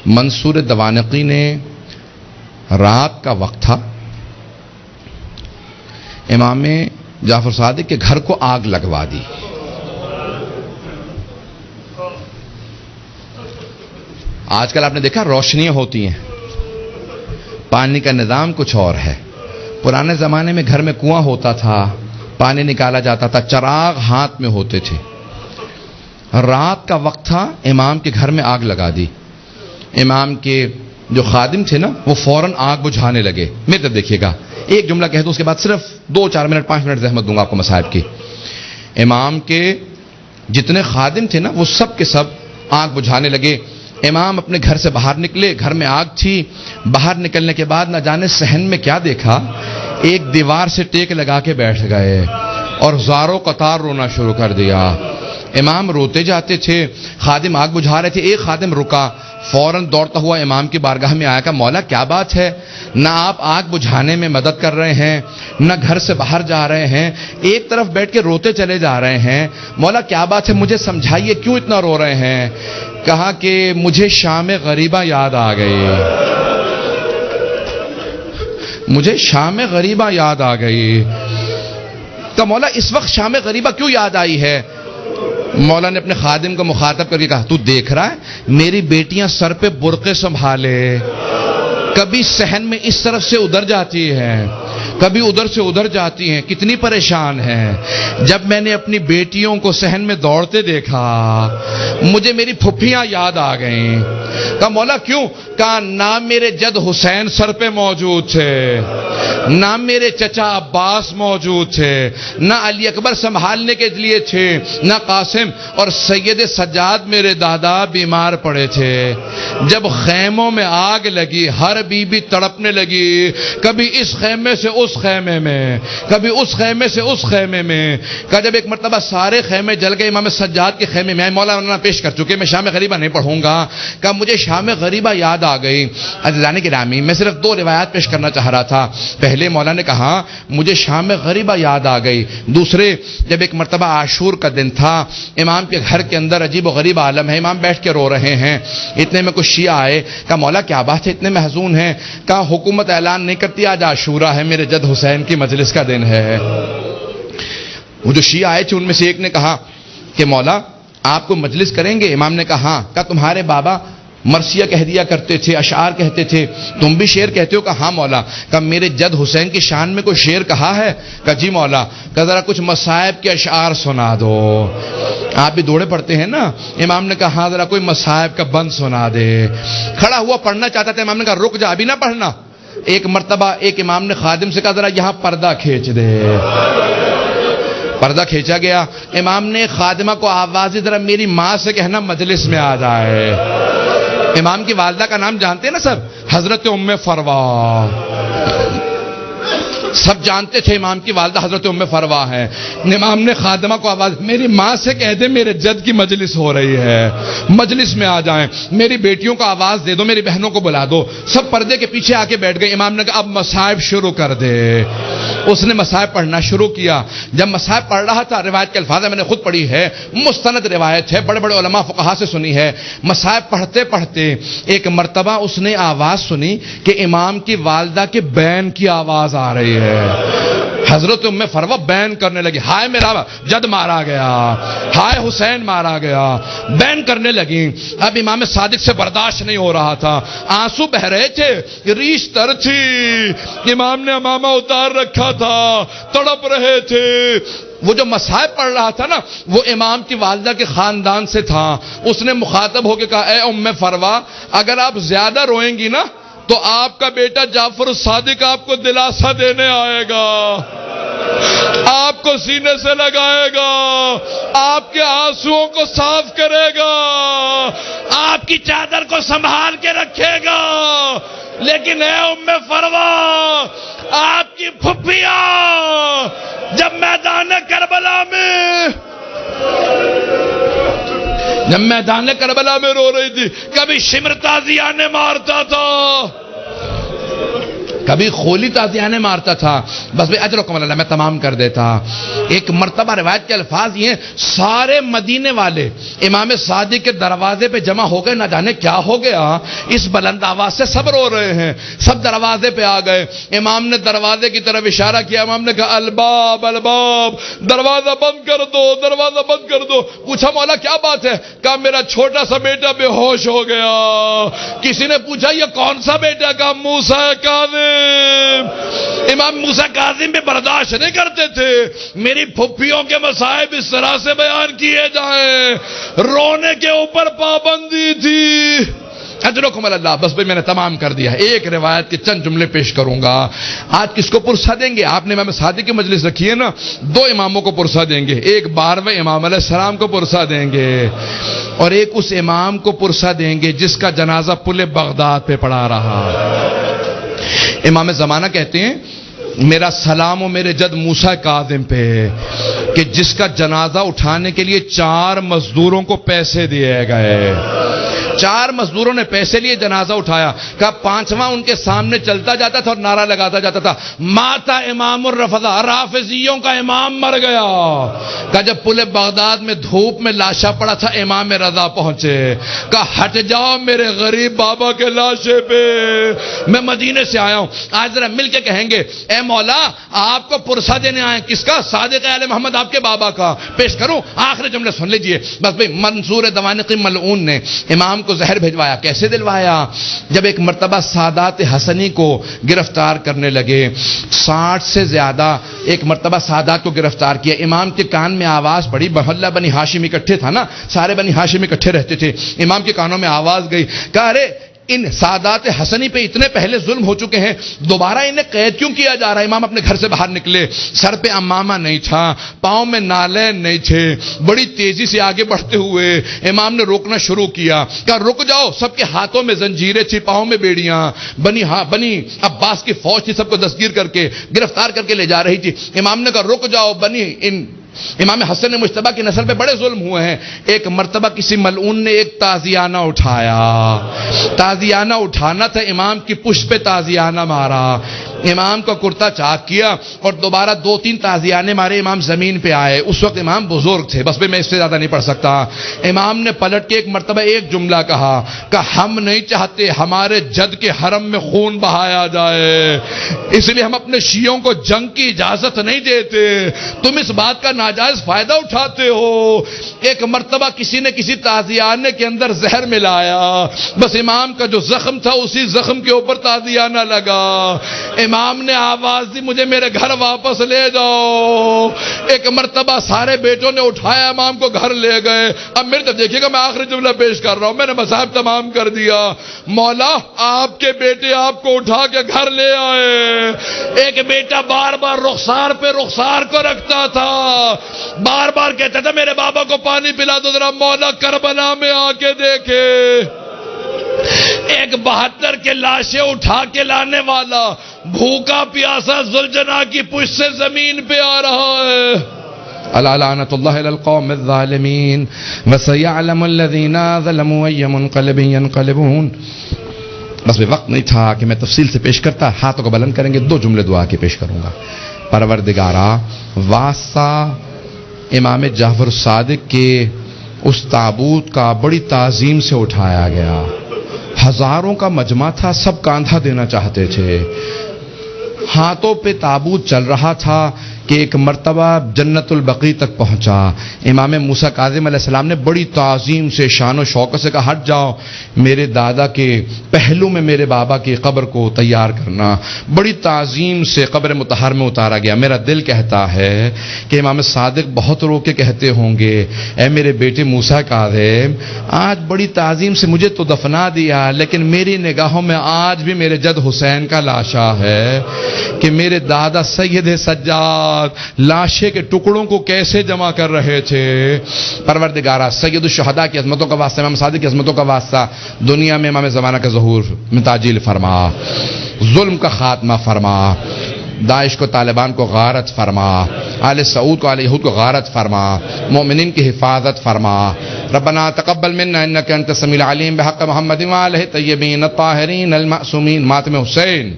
منصور دوانقی نے رات کا وقت تھا، امام جعفر صادق کے گھر کو آگ لگوا دی. آج کل آپ نے دیکھا روشنیاں ہوتی ہیں، پانی کا نظام کچھ اور ہے. پرانے زمانے میں گھر میں کنواں ہوتا تھا، پانی نکالا جاتا تھا، چراغ ہاتھ میں ہوتے تھے. رات کا وقت تھا، امام کے گھر میں آگ لگا دی. امام کے جو خادم تھے نا وہ فوراً آگ بجھانے لگے. میرے طرف دیکھیے گا، ایک جملہ کہہ دو، اس کے بعد صرف 2-4 منٹ 5 منٹ زحمت دوں گا آپ کو مصائب کی. امام کے جتنے خادم تھے نا وہ سب کے سب آگ بجھانے لگے. امام اپنے گھر سے باہر نکلے، گھر میں آگ تھی. باہر نکلنے کے بعد نہ جانے صحن میں کیا دیکھا، ایک دیوار سے ٹیک لگا کے بیٹھ گئے اور زاروں قطار رونا شروع کر دیا. امام روتے جاتے تھے، خادم آگ بجھا رہے تھے. ایک خادم رکا، فوراً دوڑتا ہوا امام کی بارگاہ میں آیا کہ مولا کیا بات ہے، نہ آپ آگ بجھانے میں مدد کر رہے ہیں، نہ گھر سے باہر جا رہے ہیں، ایک طرف بیٹھ کے روتے چلے جا رہے ہیں. مولا کیا بات ہے، مجھے سمجھائیے کیوں اتنا رو رہے ہیں. کہا کہ مجھے شام غریبہ یاد آ گئی، مجھے شام غریبہ یاد آ گئی. تو مولا اس وقت شام غریبہ کیوں یاد آئی ہے؟ مولا نے اپنے خادم کو مخاطب کر کے کہا، تو دیکھ رہا ہے میری بیٹیاں سر پہ برقعے سنبھالے، کبھی صحن میں اس طرف سے ادھر جاتی ہیں، کبھی ادھر سے ادھر جاتی ہیں، کتنی پریشان ہیں. جب میں نے اپنی بیٹیوں کو صحن میں دوڑتے دیکھا مجھے میری پھپھیاں یاد آ گئیں. کہا مولا کیوں؟ کہا نہ میرے جد حسین سر پہ موجود تھے، نہ میرے چچا عباس موجود تھے، نہ علی اکبر سنبھالنے کے لیے تھے، نہ قاسم، اور سید سجاد میرے دادا بیمار پڑے تھے. جب خیموں میں آگ لگی ہر بی بی تڑپنے لگی، کبھی اس خیمے سے اس خیمے میں، کبھی اس خیمے سے اس خیمے میں. کہا جب ایک مرتبہ سارے خیمے جل گئے، امام سجاد کے خیمے میں آئے. مولانا پیش کر چکے، میں شام غریبہ نہیں پڑھوں گا. کہا مجھے شام غریبہ یاد آ گئی. عزیزان گرامی، میں صرف 2 روایات پیش کرنا چاہ رہا تھا. پہلے مولا نے کہا مجھے شام غریبہ یاد آ گئی. دوسرے، جب ایک مرتبہ عاشور کا دن تھا، امام کے گھر کے اندر عجیب و غریب عالم ہے، امام بیٹھ کے رو رہے ہیں. اتنے میں کچھ شیعہ آئے. کہا مولا کیا بات ہے، اتنے محزون ہیں؟ کہا حکومت اعلان نہیں کرتی آج عاشورہ ہے، میرے جد حسین کی مجلس کا دن ہے. وہ جو شیعہ آئے تھے ان میں سے ایک نے کہا کہ مولا آپ کو مجلس کریں گے؟ امام نے کہا ہاں. کہا تمہارے بابا مرثیہ کہہ دیا کرتے تھے، اشعار کہتے تھے، تم بھی شعر کہتے ہو؟ کہا ہاں مولا. کہا میرے جد حسین کی شان میں کوئی شعر کہا ہے؟ کہا جی مولا. کہا ذرا کچھ مصائب کے اشعار سنا دو. آپ بھی دوڑے پڑتے ہیں نا. امام نے کہا ہاں ذرا کوئی مصائب کا بند سنا دے. کھڑا ہوا پڑھنا چاہتا تھا، امام نے کہا رک جا، ابھی نہ پڑھنا. ایک مرتبہ ایک امام نے خادم سے کہا ذرا یہاں پردہ کھینچ دے. پردہ کھینچا گیا. امام نے خادمہ کو آواز دی ذرا میری ماں سے کہنا مجلس میں آ جائے. امام کی والدہ کا نام جانتے ہیں نا سب، حضرت ام فروا. سب جانتے تھے امام کی والدہ حضرت ام فروا ہے. امام نے خادمہ کو آواز، میری ماں سے کہہ دے میرے جد کی مجلس ہو رہی ہے، مجلس میں آ جائیں. میری بیٹیوں کو آواز دے دو، میری بہنوں کو بلا دو. سب پردے کے پیچھے آ کے بیٹھ گئے. امام نے کہا اب مصائب شروع کر دے. اس نے مصائب پڑھنا شروع کیا. جب مصائب پڑھ رہا تھا، روایت کے الفاظ میں نے خود پڑھی ہے، مستند روایت ہے، بڑے بڑے علماء فقہا سے سنی ہے. مصائب پڑھتے پڑھتے ایک مرتبہ اس نے آواز سنی کہ امام کی والدہ کے بین کی آواز آ رہی ہے. حضرت ام فروا بین کرنے لگی، ہائے میرا جد مارا گیا، ہائے حسین مارا گیا. بین کرنے لگی. اب امام صادق سے برداشت نہیں ہو رہا تھا، آنسو بہ رہے تھے، ریش تر تھی. امام نے امامہ اتار رکھا تھا، تڑپ رہے تھے. وہ جو مصائب پڑھ رہا تھا نا وہ امام کی والدہ کے خاندان سے تھا. اس نے مخاطب ہو کے کہا اے ام فروا، اگر آپ زیادہ روئیں گی نا تو آپ کا بیٹا جعفر صادق آپ کو دلاسا دینے آئے گا، آپ کو سینے سے لگائے گا، آپ کے آنسوؤں کو صاف کرے گا، آپ کی چادر کو سنبھال کے رکھے گا. لیکن اے ام فروا، آپ کی پھپھیاں جب میدان کربلا میں رو رہی تھی، کبھی شمر تازیانہ مارتا تھا، کبھی خولی تازیانے مارتا تھا، بس بھائی اجرکم اللہ، میں تمام کر دیتا۔ ایک مرتبہ روایت کے الفاظ یہ ہیں، سارے مدینے والے امام صادق کے دروازے پہ جمع ہو گئے، نہ جانے کیا ہو گیا، اس بلند آواز سے سب رو رہے ہیں، سب دروازے پہ آ گئے۔ امام نے دروازے کی طرف اشارہ کیا، امام نے کہا الباب الباب، دروازہ بند کر دو، دروازہ بند کر دو۔ پوچھا مولا کیا بات ہے؟ کہا میرا چھوٹا سا بیٹا بے ہوش ہو گیا۔ کسی نے پوچھا یہ کون سا بیٹا؟ کہا موسیٰ کاظم۔ امام موسیٰ کاظم بھی برداشت نہیں کرتے تھے میری پھپھیوں کے مصائب اس طرح سے بیان کیے جائیں، رونے کے اوپر پابندی تھی۔ اجرکم اللہ، بس بھئی میں نے تمام کر دیا۔ ایک روایت کے چند جملے پیش کروں گا۔ آج کس کو پرسہ دیں گے؟ آپ نے امام صادق کی مجلس رکھی ہے نا، دو اماموں کو پرسہ دیں گے، ایک 12ویں امام علیہ السلام کو پرسہ دیں گے، اور ایک اس امام کو پرسہ دیں گے جس کا جنازہ پل بغداد پہ پڑا رہا۔ امام زمانہ کہتے ہیں میرا سلام و میرے جد موسیٰ کاظم پہ، کہ جس کا جنازہ اٹھانے کے لیے 4 مزدوروں کو پیسے دیے گئے، 4 مزدوروں نے پیسے لیے، جنازہ اٹھایا۔ کہا 5واں ان کے سامنے چلتا جاتا تھا اور نعرہ لگاتا جاتا تھا ماتا امام الرفضہ، رافضیوں کا امام مر گیا۔ کہا جب پل بغداد میں دھوپ میں لاشا پڑا تھا، امام رضا پہنچے، کہا ہٹ جاؤ میرے غریب بابا کے لاشے پہ، میں مدینے سے آیا ہوں۔ آج ذرا مل کے کہیں گے اے مولا آپ کو پرسہ دینے آئے، کس کا؟ صادق آل محمد آپ کے بابا کا۔ پیش کروں؟ آخری جملے سن لیجئے بس بھئی۔ منصور دوانقی ملعون نے امام کو زہر بھجوایا۔ کیسے دلوایا؟ جب ایک مرتبہ سادات حسنی کو گرفتار کرنے لگے، 60 سے زیادہ ایک مرتبہ سادات کو گرفتار کیا، امام کے کان میں آواز پڑی، محلہ بنی ہاشم اکٹھے تھا نا، سارے بنی ہاشم اکٹھے رہتے تھے، امام کے کانوں میں آواز گئی، کہا ارے ان سادات حسنی پہ اتنے پہلے ظلم ہو چکے ہیں، دوبارہ انہیں قید کیوں کیا جا رہا ہے؟ امام اپنے گھر سے باہر نکلے، سر پہ امامہ نہیں تھا، پاؤں میں نالین نہیں تھے، بڑی تیزی سے آگے بڑھتے ہوئے امام نے روکنا شروع کیا، کہا رک جاؤ۔ سب کے ہاتھوں میں زنجیریں تھی، پاؤں میں بیڑیاں، بنی عباس کی فوج تھی، سب کو دستگیر کر کے گرفتار کر کے لے جا رہی تھی۔ امام نے کہا رک جاؤ، امام حسن مجتبیٰ کی نسل پہ بڑے ظلم ہوئے ہیں۔ ایک مرتبہ کسی ملعون نے ایک تازیانہ اٹھایا، تازیانہ اٹھانا تھا، امام کی پشت پہ تازیانہ مارا، امام کا کرتا چاک کیا اور دوبارہ 2-3 تازیانے مارے، امام زمین پہ آئے۔ اس وقت امام بزرگ تھے، بس میں اس سے زیادہ نہیں پڑھ سکتا۔ امام نے پلٹ کے ایک مرتبہ ایک جملہ کہا کہ ہم نہیں چاہتے ہمارے جد کے حرم میں خون بہایا جائے، اس لیے ہم اپنے شیعوں کو جنگ کی اجازت نہیں دیتے، تم اس بات کا ناجائز فائدہ اٹھاتے ہو۔ ایک مرتبہ کسی نے کسی تازیانے کے اندر زہر ملایا، بس امام کا جو زخم تھا اسی زخم کے اوپر تازیانہ لگا۔ امام نے آواز دی مجھے میرے گھر واپس لے جاؤ۔ ایک مرتبہ سارے بیٹوں نے اٹھایا، امام کو گھر لے گئے۔ اب میرے طرف دیکھیے گا، میں آخری جملہ پیش کر رہا ہوں، میں نے مصائب تمام کر دیا۔ مولا آپ کے بیٹے آپ کو اٹھا کے گھر لے آئے۔ ایک بیٹا بار بار رخسار پہ رخسار کو رکھتا تھا، بار بار کہتا تھا میرے بابا کو پانی پلا دو ذرا، مولا کربلا میں آ کے دیکھے۔ ایک 72 کے لاشیں اٹھا کے لانے والا بھوکا پیاسا ذوالجناح کی پشت سے زمین پہ آ رہا ہے۔ الا لعنۃ اللہ علی القوم الظالمین وسیعلم الذین ظلموا ای منقلب ینقلبون۔ بس بھی وقت نہیں تھا کہ میں تفصیل سے پیش کرتا، ہاتھوں کو بلند کریں گے، 2 جملے دعا کے پیش کروں گا۔ پروردگارا، واسطہ امام جعفر الصادق کے اس تابوت کا بڑی تعظیم سے اٹھایا گیا، ہزاروں کا مجمع تھا، سب کاندھا دینا چاہتے تھے، ہاتھوں پہ تابوت چل رہا تھا کہ ایک مرتبہ جنت البقیع تک پہنچا۔ امام موسیٰ کاظم علیہ السلام نے بڑی تعظیم سے شان و شوکت سے کہا ہٹ جاؤ، میرے دادا کے پہلو میں میرے بابا کی قبر کو تیار کرنا۔ بڑی تعظیم سے قبر مطہر میں اتارا گیا۔ میرا دل کہتا ہے کہ امام صادق بہت رو کے کہتے ہوں گے اے میرے بیٹے موسیٰ کاظم، آج بڑی تعظیم سے مجھے تو دفنا دیا، لیکن میری نگاہوں میں آج بھی میرے جد حسین کا لاشا ہے کہ میرے دادا سید سجاد لاشے کے ٹکڑوں کو کیسے جمع کر رہے تھے۔ پروردگارہ، سید الشہداء کی عظمتوں کا واسطہ، امام صادق کی عظمتوں کا واسطہ، دنیا میں امام زمانہ کا ظہور میں تعجیل فرما، ظلم کا خاتمہ فرما، داعش کو طالبان کو غارت فرما، آل سعود کو آل یہود کو غارت فرما، مومنین کی حفاظت فرما۔ ربنا تقبل منا انک انت السمیع العلیم بحق محمد وآلہ الطیبین الطاہرین المعصومین۔ ماتم حسین۔